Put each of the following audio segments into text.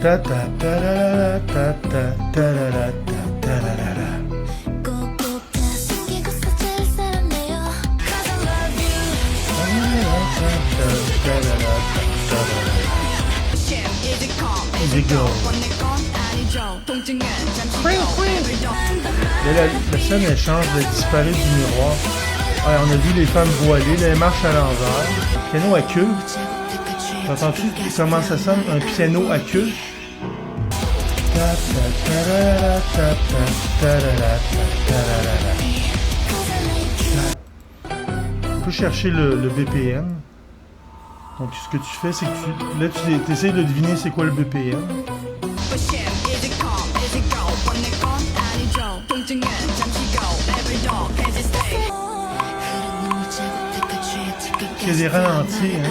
Ta ta ta la ta ta ta la ta ta la. Easy go. Là, la scène elle change, elle disparaît du miroir. Ouais, on a vu les femmes voilées, là, elles marchent à l'envers. Piano à queue. T'entends-tu comment ça sonne? Un piano à queue. On peut chercher le BPM. Donc ce que tu fais, c'est que tu essaies de deviner c'est quoi le BPM. Il y a des ralentis, hein.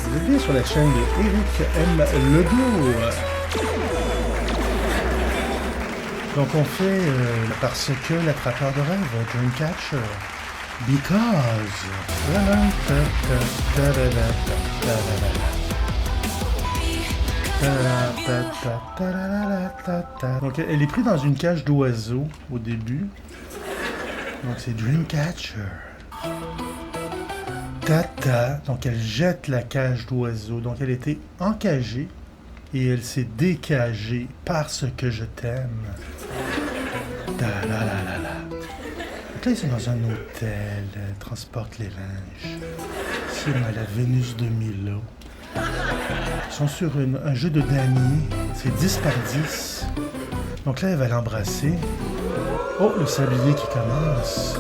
Vous êtes bien sur la chaîne de Éric M. Legault. Donc on fait parce que l'attrapeur de rêve, Dreamcatcher, because. Donc elle est prise dans une cage d'oiseaux au début. Donc c'est Dreamcatcher. Tata, donc elle jette la cage d'oiseau. Donc elle était encagée et elle s'est décagée parce que je t'aime. Da la la la la. Donc là ils sont dans un hôtel, elle transporte les linges. Ici on a la Vénus de Milo. Ils sont sur un jeu de damier, c'est 10 par 10. Donc là elle va l'embrasser. Oh, le sablier qui commence.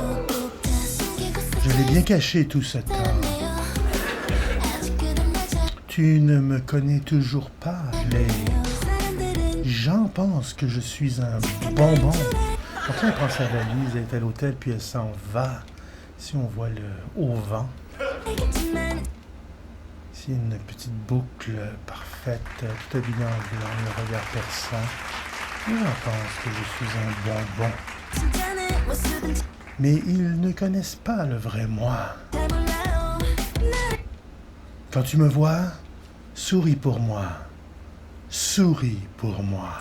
Je l'ai bien caché tout ce temps. Tu ne me connais toujours pas, les gens pensent que je suis un bonbon. Donc là, elle prend sa valise, elle est à l'hôtel, puis elle s'en va. Ici, on voit le haut vent. Ici, une petite boucle parfaite, tout habillée en blanc, le regard perçant. Les gens pensent que je suis un bonbon. Mais ils ne connaissent pas le vrai moi. Quand tu me vois, souris pour moi. Souris pour moi.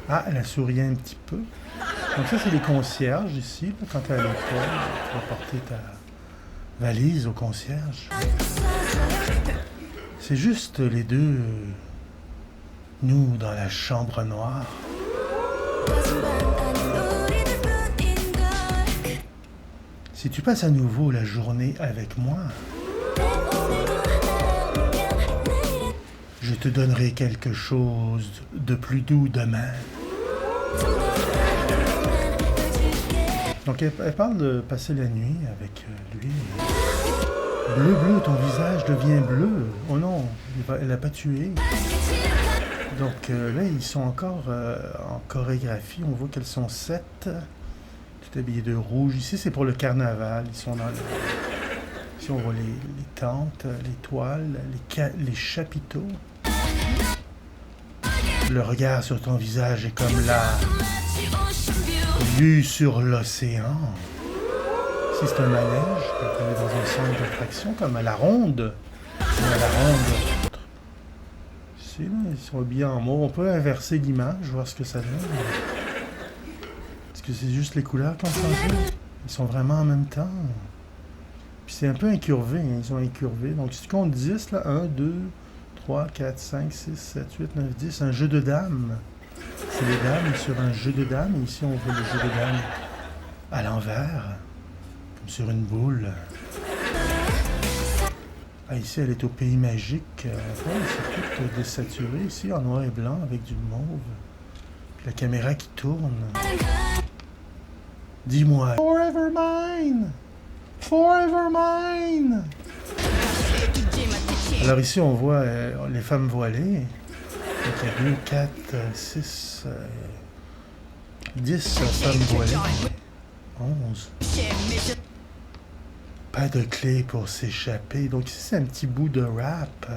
Ah, elle a souri un petit peu. Donc ça, c'est les concierges ici. Quand tu es à l'hôtel, tu vas porter ta valise au concierge. C'est juste les deux, nous, dans la chambre noire. Si tu passes à nouveau la journée avec moi, je te donnerai quelque chose de plus doux demain. Donc elle parle de passer la nuit avec lui. Bleu, bleu, ton visage devient bleu. Oh non, elle l'a pas tué. Donc là, ils sont encore en chorégraphie. On voit qu'elles sont 7. Tout habillé de rouge. Ici, c'est pour le carnaval. Ils sont dans le... Ici, on voit les tentes, les toiles, les chapiteaux. Le regard sur ton visage est comme la vue sur l'océan. Ici, c'est un manège. On est dans un centre d'attraction, comme à la ronde. À la ronde. Ici, là, ils sont habillés en mauve. On peut inverser l'image, voir ce que ça donne. Est-ce que c'est juste les couleurs qui ont changé? Ils sont vraiment en même temps. Puis c'est un peu incurvé, hein? Ils sont incurvés. Donc si tu comptes 10, là, 1, 2, 3, 4, 5, 6, 7, 8, 9, 10, un jeu de dames. C'est les dames sur un jeu de dames. Et ici, on voit le jeu de dames à l'envers, comme sur une boule. Ah, ici, elle est au pays magique. Ouais, c'est tout désaturé ici, en noir et blanc, avec du mauve. Puis la caméra qui tourne. Dis-moi. Forever mine! Forever mine! Alors ici, on voit les femmes voilées. Donc il y a 2, 4, 6, 10 femmes voilées. 11. Pas de clé pour s'échapper. Donc ici, c'est un petit bout de rap,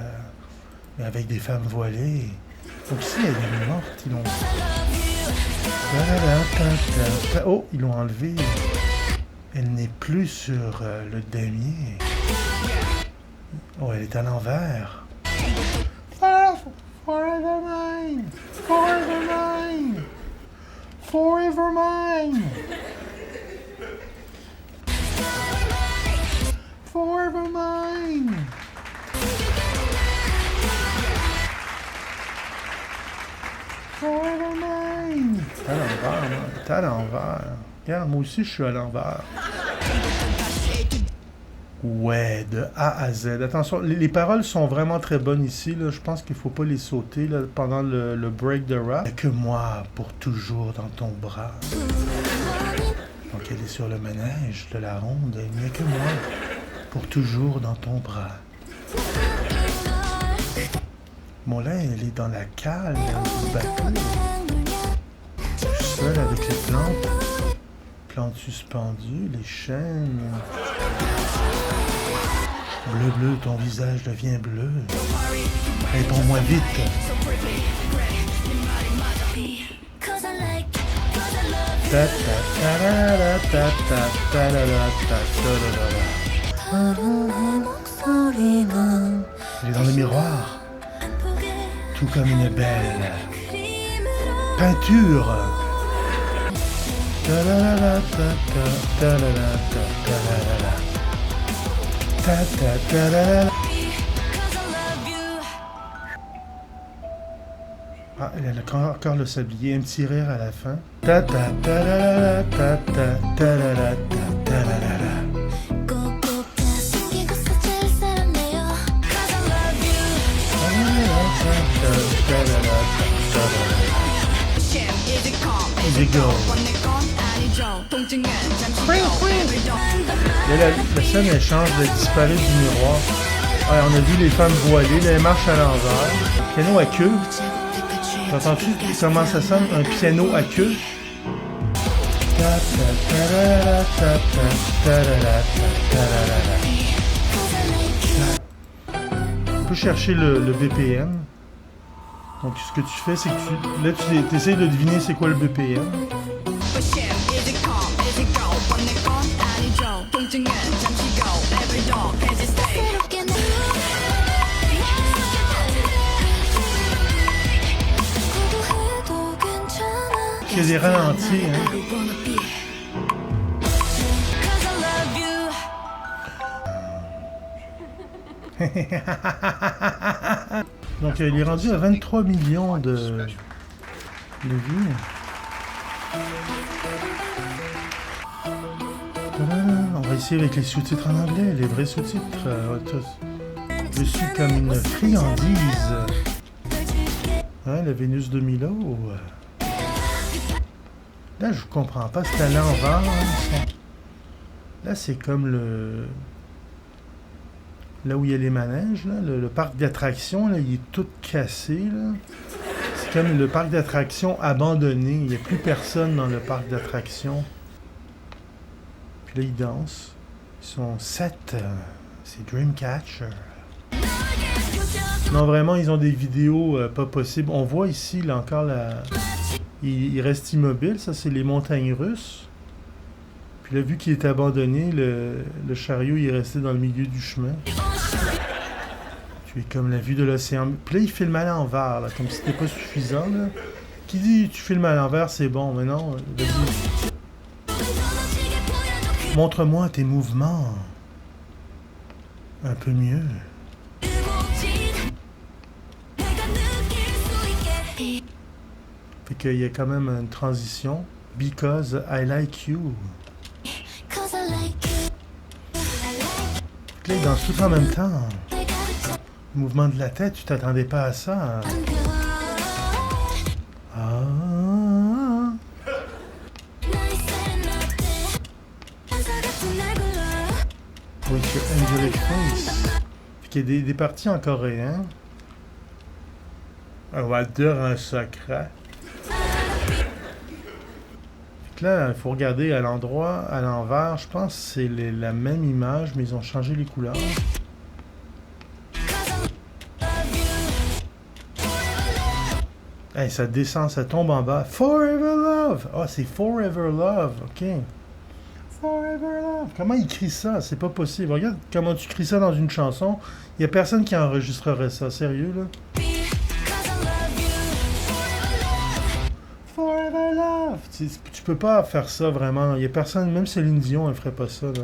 mais avec des femmes voilées. Donc ici, elle est morte. Ils l'ont... Oh, ils l'ont enlevé. Elle n'est plus sur le damier. Oh, elle est à l'envers. Forever mine! Forever mine! Forever mine! Forever mine! Forever mine! T'es à l'envers, moi. T'es à l'envers. Regarde, moi aussi, je suis à l'envers. Ouais, de A à Z. Attention, les paroles sont vraiment très bonnes ici. Là. Je pense qu'il ne faut pas les sauter là, pendant le break de rap. Il n'y a que moi pour toujours dans ton bras. Donc elle est sur le manège de la ronde. Il n'y a que moi pour toujours dans ton bras. Bon là, elle est dans la cale du bateau. Je suis seul avec les plantes. Plantes suspendues, les chaînes. Bleu, bleu, ton visage devient bleu. Réponds-moi vite. Elle est dans le miroir. Tout comme une belle peinture. Ah, elle a encore le sablier, un petit rire à la fin. Easy go. Là, la scène, elle change, elle disparaît du miroir. Ouais, on a vu les femmes voilées, là, elles marchent à l'envers. Piano à queue. T'entends-tu comment ça sonne? Un piano à queue. On peut chercher le BPM. Donc, ce que tu fais, c'est que tu essaies de deviner c'est quoi le BPM. Il y a des ralentis, hein. Donc, il est rendu à 23 millions de vues. On va essayer avec les sous-titres en anglais, les vrais sous-titres. Je suis comme une friandise. Hein, la Vénus de Milo. Là, je comprends pas. C'est à l'envers. Là, c'est comme le... Là où il y a les manèges, là, le parc d'attractions, là, il est tout cassé. C'est comme le parc d'attractions abandonné. Il n'y a plus personne dans le parc d'attractions. Puis là, ils dansent. Ils sont 7. C'est Dreamcatcher. Non, vraiment, ils ont des vidéos pas possibles. On voit ici, là, encore la... Il reste immobile. Ça, c'est les montagnes russes. Puis là, vu qu'il est abandonné, le chariot il est resté dans le milieu du chemin. Tu es comme la vue de l'océan. Puis là, il filme à l'envers, là, comme si c'était pas suffisant. Là. Qui dit tu filmes à l'envers, c'est bon. Mais non, vas-y. Montre-moi tes mouvements. Un peu mieux. Fait qu'il y a quand même une transition. Because I like you. Là, ils dansent tout en même temps. Le mouvement de la tête, tu t'attendais pas à ça. Ah. Oui, c'est Angelic Face. Fait qu'il y a des parties en coréen. On va dire un secret. Là, il faut regarder à l'endroit, à l'envers. Je pense que c'est la même image, mais ils ont changé les couleurs. Hey, ça descend, ça tombe en bas. Forever Love! Ah, oh, c'est Forever Love, ok. Forever Love. Comment il crie ça? C'est pas possible. Regarde comment tu cries ça dans une chanson. Il y a personne qui enregistrerait ça. Sérieux, là? Forever Love. Tu peux pas faire ça, vraiment. Il y a personne, même Céline Dion, elle ferait pas ça, là.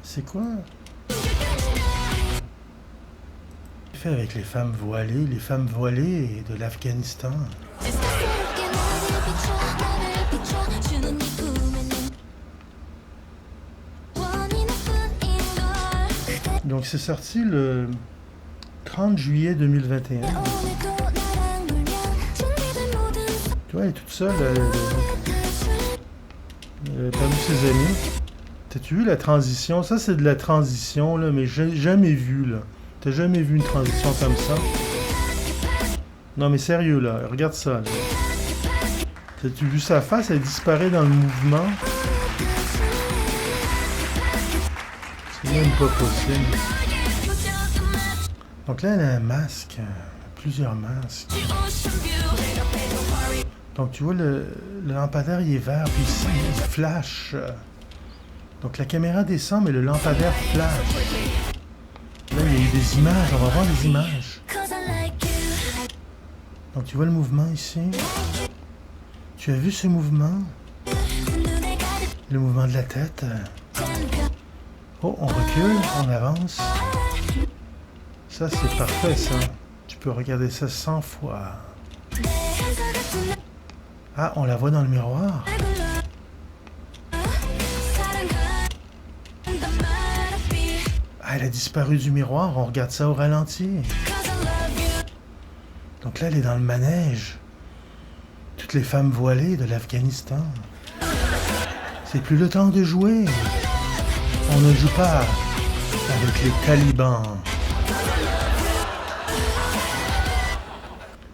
C'est quoi? Fait avec les femmes voilées de l'Afghanistan. Donc c'est sorti le 30 juillet 2021. Tu vois, elle est toute seule parmi ses amis. T'as-tu vu la transition? Ça, c'est de la transition, là, mais j'ai jamais vu, là. T'as jamais vu une transition comme ça? Non, mais sérieux, là. Regarde ça, là. T'as-tu vu sa face? Elle disparaît dans le mouvement. C'est même pas possible. Donc là, elle a un masque. Plusieurs masques. Donc, tu vois, le lampadaire, il est vert, puis ici, il flash. Donc la caméra descend, mais le lampadaire flash. Là, il y a eu des images. On va voir les images. Donc tu vois le mouvement ici. Tu as vu ce mouvement? Le mouvement de la tête. Oh, on recule, on avance. Ça, c'est parfait, ça. Tu peux regarder ça 100 fois. Ah, on la voit dans le miroir. Ah, elle a disparu du miroir, on regarde ça au ralenti. Donc là, elle est dans le manège. Toutes les femmes voilées de l'Afghanistan. C'est plus le temps de jouer. On ne joue pas avec les talibans.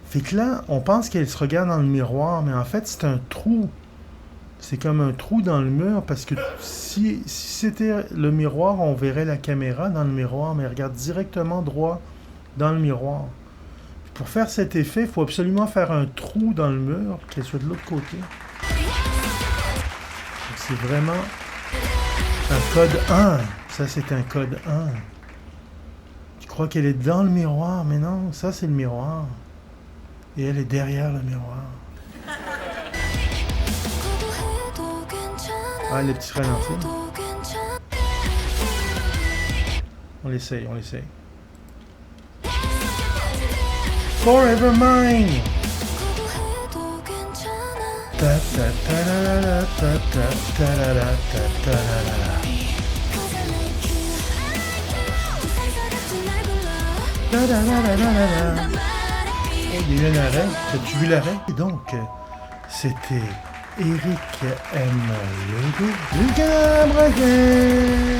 Fait que là, on pense qu'elle se regarde dans le miroir, mais en fait, c'est un trou. C'est comme un trou dans le mur, parce que si c'était le miroir, on verrait la caméra dans le miroir, mais elle regarde directement droit dans le miroir. Pour faire cet effet, il faut absolument faire un trou dans le mur, qu'elle soit de l'autre côté. C'est vraiment un code 1. Ça, c'est un code 1. Tu crois qu'elle est dans le miroir, mais non, ça, c'est le miroir. Et elle est derrière le miroir. Ah, les petits ralentis. On l'essaye, on l'essaye. Forever mine! Ta ta ta la la ta ta ta la la ta ta la la. Ta la la la la la. Oh, il y a eu un arrêt. As-tu vu l'arrêt? Et donc, c'était Eric M. Legault. Lucas Braguet.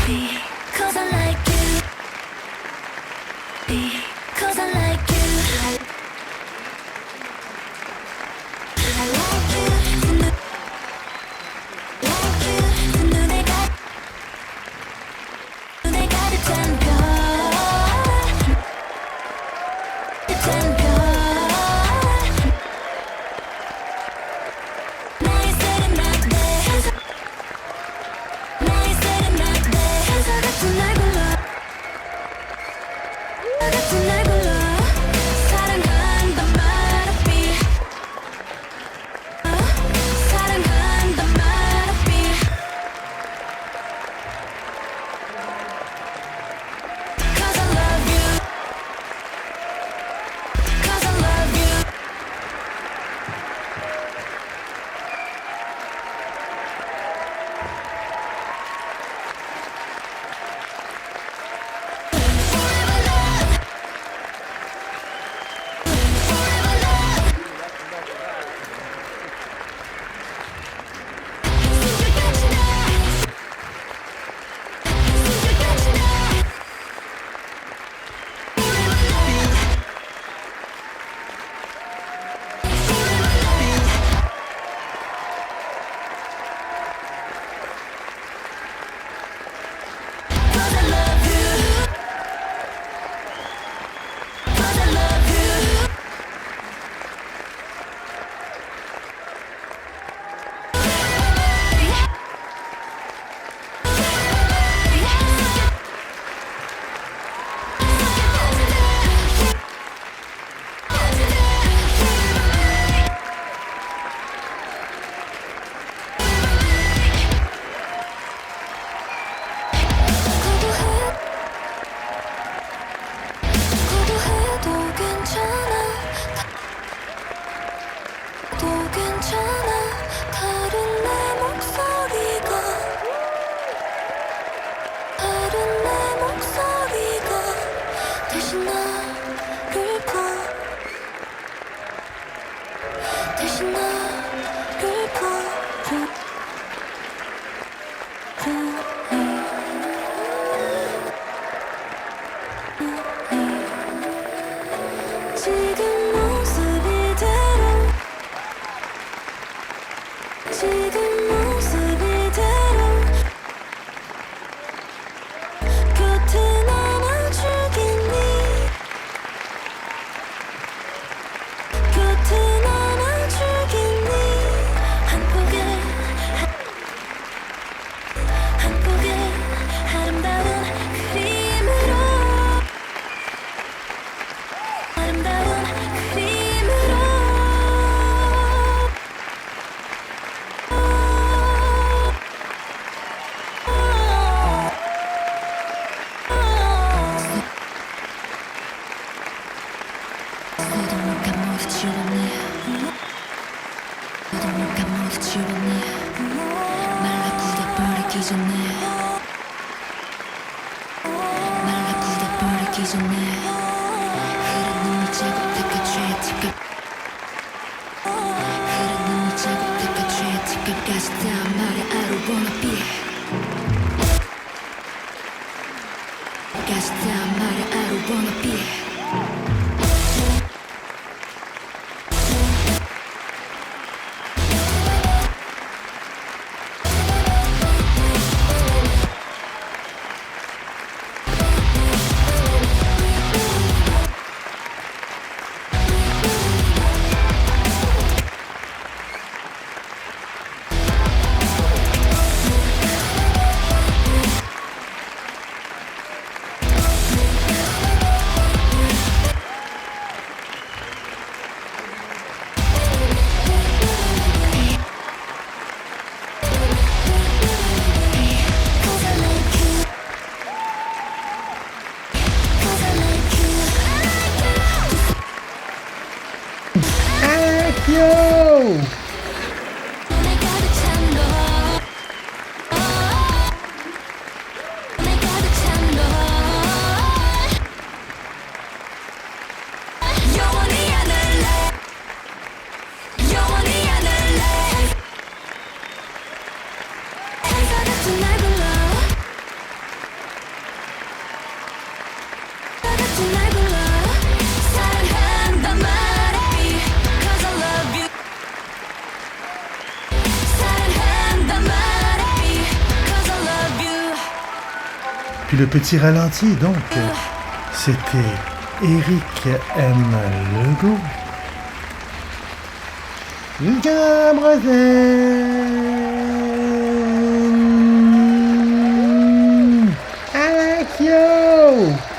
Because I like you. Because I like you. I like you. Like you. 눈에 가득한 별. 듯한 별. 나의 세레나데. 나의 세레나데. 천사 같은 날 불러. 같은 날 불러. 사랑한단 말 없이. 사랑한단 말 없이. Cause I love you. Cause I love you. Forever love. Forever love. 숨겨까지 나. 숨겨까지 나. Forever love. Forever love. Cause I love you. Cause I love you. 거부해도 괜찮아. 또 괜찮아. 다른 내 목소리가. 다른 내 목소리가. 대신 나를 대신 나를 지금 모습 이대로. 지금 모습 이대로. 곁에 안아주겠니. 곁에 안아주겠니. 한 폭의 아름다운 그림으로. 아름다운 Yo! 눈에 가득 찬 너 눈에 가득 찬 너 영원히 안을래 영원히 안을래 천사 같은 날 불러 천사 같은 날 불러 사랑한단 말해 Cause I love you 사랑한단 말해 Cause I love you Puis le petit ralenti, donc, c'était Eric M. Legault. I like you!